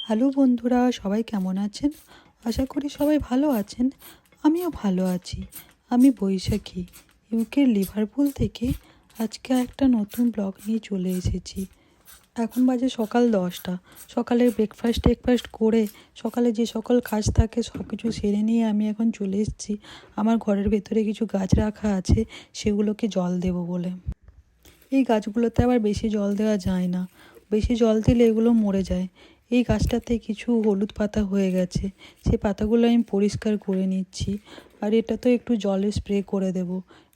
Hello বন্ধুরা, সবাই কেমন আছেন? আশা করি সবাই ভালো আছেন। আমিও ভালো আছি। আমি বৈশাখী, ইউকের লিভারপুল থেকে আজকে একটা নতুন ব্লগ নিয়ে চলে এসেছি। এখন বাজে সকাল 10টা। সকালের ব্রেকফাস্ট করে সকালে যে সকল কাজ থাকে সব কিছু সেরে নিয়ে আমি এখন চলে এসেছি আমার ঘরের ভেতরে কিছু গাছ রাখা আছে, সেগুলোকে জল দেবো বলে। এই গাছগুলোতে আবার বেশি জল দেওয়া যায় না, বেশি জল দিলে এগুলো মরে যায়। এই গাছটাতে কিছু হলুদ পাতা হয়ে গেছে, সেই পাতাগুলো আমি পরিষ্কার করে নিচ্ছি। আর এটা তো একটু জলে স্প্রে করে দেব।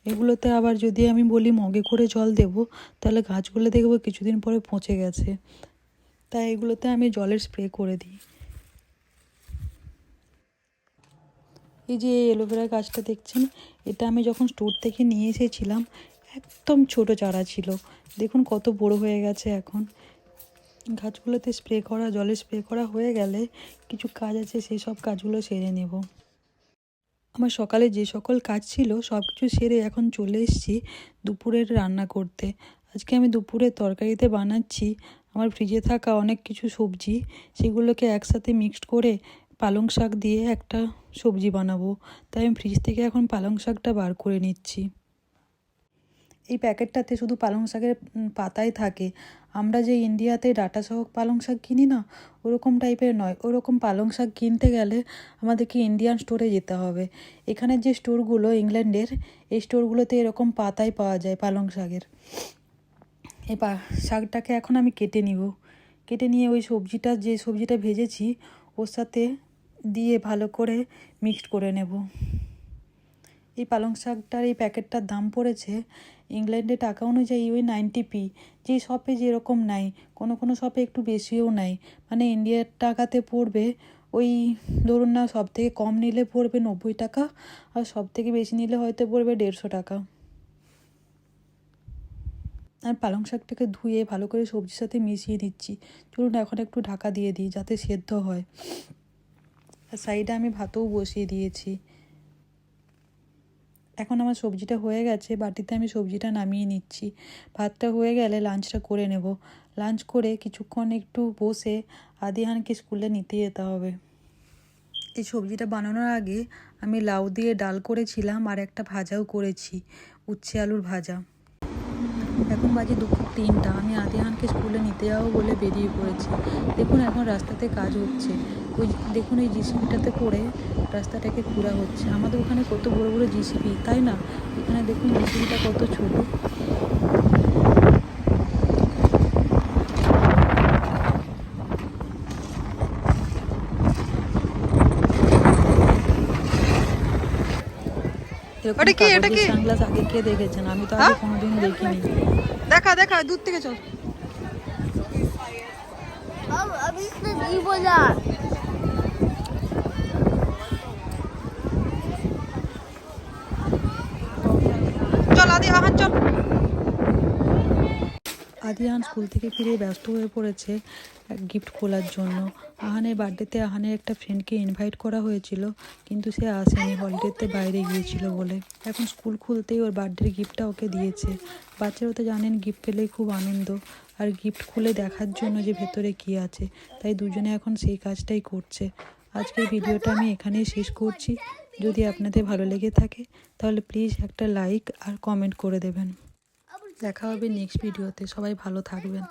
এগুলোতে আবার যদি আমি বলি মগে করে জল দেব, তাহলে গাছগুলো দেখবো কিছুদিন পরে পচে গেছে। তাই এগুলোতে আমি জলের স্প্রে করে দিই। এই যে অ্যালোভেরা গাছটা দেখছেন, এটা আমি যখন স্টোর থেকে নিয়ে এসেছিলাম একদম ছোট চারা ছিল, দেখুন কত বড় হয়ে গেছে এখন। গাছগুলোতে জলের স্প্রে করা হয়ে গেলে কিছু কাজ আছে, সেই সব কাজগুলো সেরে নেব। আমার সকালে যে সকল কাজ ছিল সব কিছু সেরে এখন চলে এসেছি দুপুরের রান্না করতে। আজকে আমি দুপুরের তরকারিতে বানাচ্ছি আমার ফ্রিজে থাকা অনেক কিছু সবজি, সেগুলোকে একসাথে মিক্সড করে পালং শাক দিয়ে একটা সবজি বানাবো। তাই আমি ফ্রিজ থেকে এখন পালং শাকটা বার করে নিচ্ছি। এই প্যাকেটটাতে শুধু পালং শাকের পাতাই থাকে। আমরা যে ইন্ডিয়াতে ডাঁটা সহ পালং শাক কিনি না, ওরকম টাইপের নয়। ওরকম পালং শাক কিনতে গেলে আমাদেরকে ইন্ডিয়ান স্টোরে যেতে হবে। এখানের যে স্টোরগুলো ইংল্যান্ডের, এই স্টোরগুলোতে এরকম পাতাই পাওয়া যায় পালং শাকের। এই শাকটাকে এখন আমি কেটে নিব। কেটে নিয়ে ওই যে সবজিটা ভেজেছি ওর সাথে দিয়ে ভালো করে মিক্সড করে নেব। এই পালং শাকটার এই প্যাকেটটার দাম পড়েছে ইংল্যান্ডে টাকা অনুযায়ী ওই 90p। যেই শপে যেরকম নাই, কোনো কোনো শপে একটু বেশিও নাই। মানে ইন্ডিয়ার টাকাতে পড়বে ওই, ধরুন না, সব থেকে কম নিলে পড়বে 90 টাকা, আর সব থেকে বেশি নিলে হয়তো পড়বে 150 টাকা। আর পালং শাকটাকে ধুয়ে ভালো করে সবজির সাথে মিশিয়ে দিচ্ছি। চলুন এখন একটু ঢাকা দিয়ে দিই যাতে সেদ্ধ হয়। আর সাইডে আমি ভাতও বসিয়ে দিয়েছি। এখন আমার সবজিটা হয়ে গেছে, বাটিতে আমি সবজিটা নামিয়ে নিচ্ছি। ভাতটা হয়ে গেলে লাঞ্চটা করে নেব। লাঞ্চ করে কিছুক্ষণ একটু বসে আদিহানকে স্কুলে নিতে যেতে হবে। এই সবজিটা বানানোর আগে আমি লাউ দিয়ে ডাল করেছিলাম আর একটা ভাজাও করেছি, উচ্ছে আলুর ভাজা। এখন বাজে দুপুর 3টা। আমি আদিহানকে স্কুলে নিতে যাবো বলে বেরিয়ে পড়েছি। দেখুন এখন রাস্তাতে কাজ হচ্ছে। ওই দেখুন এই জিসিবিটাতে করে রাস্তাটাকে খোঁড়া হচ্ছে। আমাদের ওখানে কত বড় বড় জিসিবি, তাই না? এখানে দেখুন জিসিবিটা কত ছোট। সানগ্লাস আগে কে দেখেছেন? আমি তো আগে কোনোদিন দেখিনি। দেখা দেখা দূর থেকে চল। চল আহান চল। আদিহান স্কুল থেকে ফিরে ব্যস্ত হয়ে পড়েছে গিফট খোলার জন্য। আহানের বার্থডেতে আহানের একটা ফ্রেন্ডকে ইনভাইট করা হয়েছিল, কিন্তু সে আসেনি, হলিডেতে বাইরে গিয়েছিল বলে। এখন স্কুল খুলতেই ওর বার্থডের গিফটটা ওকে দিয়েছে। বাচ্চারা তো জানেন গিফট পেলেই খুব আনন্দ, আর গিফট খুলে দেখার জন্য যে ভেতরে কী আছে, তাই দুজনে এখন সেই কাজটাই করছে। আজকের ভিডিওটা আমি এখানেই শেষ করছি। যদি আপনাদের ভালো লেগে থাকে তাহলে প্লিজ একটা লাইক আর কমেন্ট করে দেবেন। দেখা হবে নেক্সট ভিডিওতে। সবাই ভালো থাকবেন।